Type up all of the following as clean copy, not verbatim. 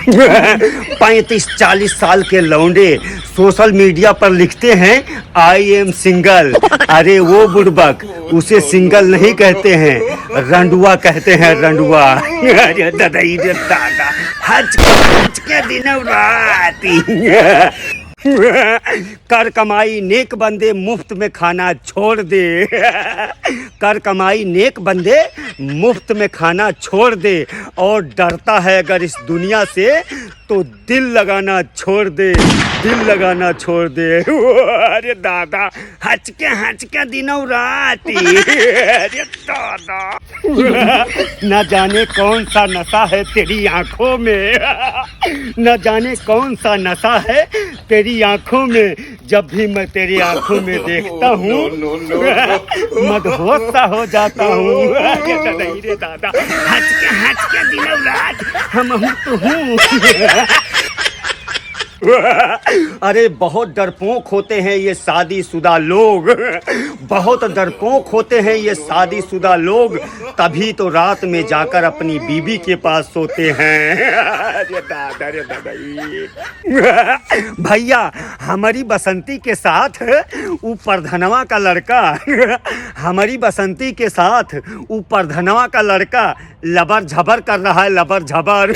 35-40 साल के लौंडे सोशल मीडिया पर लिखते हैं आई एम सिंगल। अरे वो बुड़बक, उसे सिंगल नहीं कहते हैं, रंडुआ कहते हैं, रंडुआ। अरे दादाई रे दादा, हच के दिन रात कर कमाई नेक बंदे मुफ्त में खाना छोड़ दे। कर कमाई नेक बंदे मुफ्त में खाना छोड़ दे, और डरता है अगर इस दुनिया से तो दिल लगाना छोड़ दे, दिल लगाना छोड़ दे। अरे दादा, हचके दिनों रात। अरे दादा, न जाने कौन सा नशा है तेरी आंखों में, न जाने कौन सा नशा है तेरी आंखों में। जब भी मैं तेरी आंखों में देखता हूँ मदहोश सा हो जाता हूँ। रे दादा, हचके दिनों रात हम तो हूँ। अरे बहुत डरपोक होते हैं ये शादीशुदा लोग, बहुत डरपोक होते हैं ये शादीशुदा लोग, तभी तो रात में जाकर अपनी बीवी के पास सोते हैं। अरे दादा, रे दादा, भैया हमारी बसंती के साथ ऊपर धनवा का लड़का, हमारी बसंती के साथ ऊपर धनवा का लड़का लबर झबर कर रहा है, लबर झबर।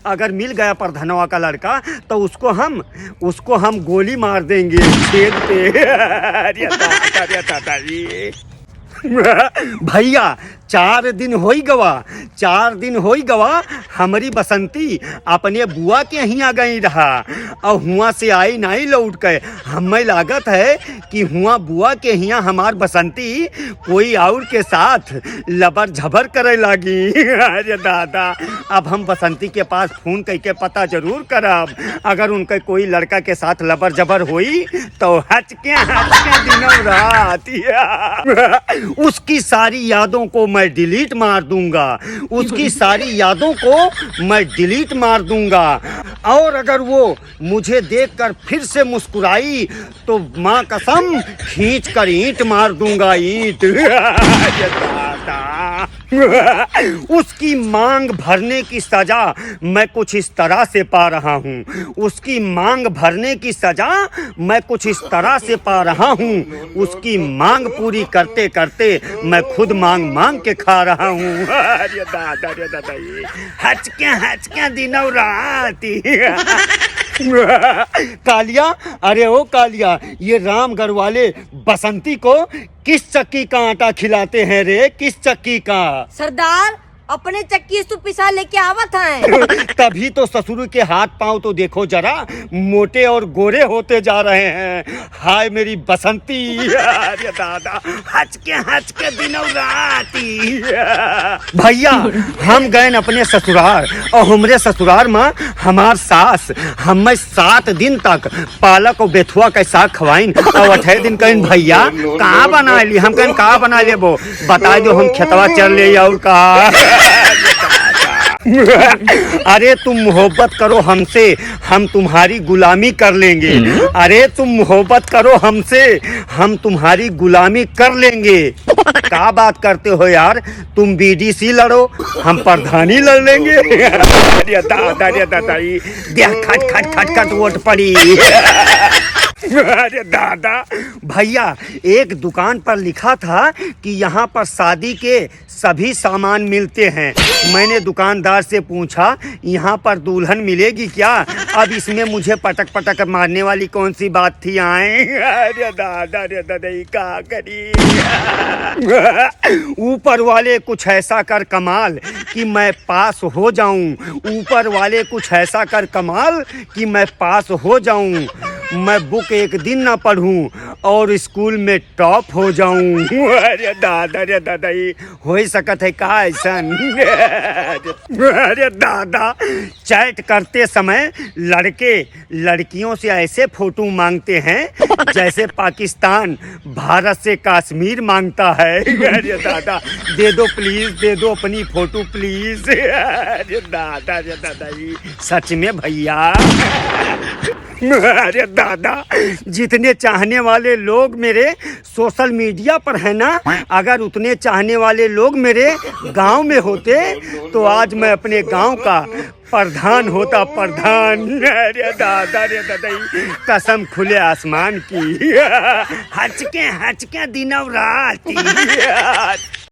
अगर मिल गया परधनवा का लड़का तो उसको हम गोली मार देंगे छेद पे। अरे दादा, भैया 4 दिन हो ही गवा हमारी बसंती अपने बुआ के यहाँ गई रहा, और हुआ से आई नहीं लौट के। हमें लागत है कि हुआ बुआ के यहाँ हमार बसंती कोई और के साथ लबर झबर करे लगी। अरे दादा, अब हम बसंती के पास फोन करके पता जरूर करब, अगर उनके कोई लड़का के साथ लबर झबर हुई तो हचके दिनों रात उसकी सारी यादों को मैं डिलीट मार दूंगा, उसकी सारी यादों को मैं डिलीट मार दूंगा। और अगर वो मुझे देखकर फिर से मुस्कुराई तो माँ कसम खींच कर ईंट मार दूंगा, ईंट। उसकी मांग भरने की सजा मैं कुछ इस तरह से पा रहा हूँ, उसकी मांग भरने की सजा मैं कुछ इस तरह से पा रहा हूँ। उसकी मांग पूरी करते करते मैं खुद मांग के खा रहा हूँ। अरे दादा, रे दादा, हचके दिनों रात। कालिया, अरे ओ कालिया, ये रामगढ़ वाले बसंती को किस चक्की का आटा खिलाते हैं रे, किस चक्की का? सरदार, अपने चक्की से पिसा लेके आवत हैं। तभी तो ससुर के हाथ पांव तो देखो जरा, मोटे और गोरे होते जा रहे हैं। हाय मेरी बसंती। अरे दादा, हचके दिनों रात। भैया हम गए अपने ससुराल, और हमरे ससुराल में हमार सास हमें 7 दिन तक पालक और बेथुआ का साग खवाइन, और 8 दिन कहीं भैया कहाँ बना ली, हम कहीं कहाँ बना लेबो, बता दो हम खेतवा चल ले और कहा। अरे तुम मोहब्बत करो हमसे, हम तुम्हारी गुलामी कर लेंगे। अरे तुम मोहब्बत करो हमसे, हम तुम्हारी गुलामी कर लेंगे। क्या बात करते हो यार, तुम बीडीसी लड़ो, हम प्रधानी लड़ लेंगे। अरे दादा, रे दादा, देख खट वोट पड़ी। अरे दादा, भैया एक दुकान पर लिखा था कि यहाँ पर शादी के सभी सामान मिलते हैं। मैंने दुकानदार से पूछा यहाँ पर दुल्हन मिलेगी क्या? अब इसमें मुझे पटक मारने वाली कौन सी बात थी आए? अरे दादा, रे दादा, क्या करी। ऊपर वाले कुछ ऐसा कर कमाल कि मैं पास हो जाऊं, ऊपर वाले कुछ ऐसा कर कमाल कि मैं पास हो जाऊं। मैं बुक एक दिन ना पढ़ूं और स्कूल में टॉप हो जाऊं। अरे दादा, रे दादा, हो ही सकत है का ऐसन? अरे दादा, चैट करते समय लड़के लड़कियों से ऐसे फोटो मांगते हैं जैसे पाकिस्तान भारत से कश्मीर मांगता है। अरे दादा, दे दो प्लीज, दे दो अपनी फोटो प्लीज। अरे दादा, रे दादा, सच में भैया। अरे दादा, जितने चाहने वाले लोग मेरे सोशल मीडिया पर है ना, अगर उतने चाहने वाले लोग मेरे गांव में होते तो आज मैं अपने गांव का प्रधान होता प्रधान। अरे दादा रे दादा, कसम खुले आसमान की। हचके हचके दिनव रात।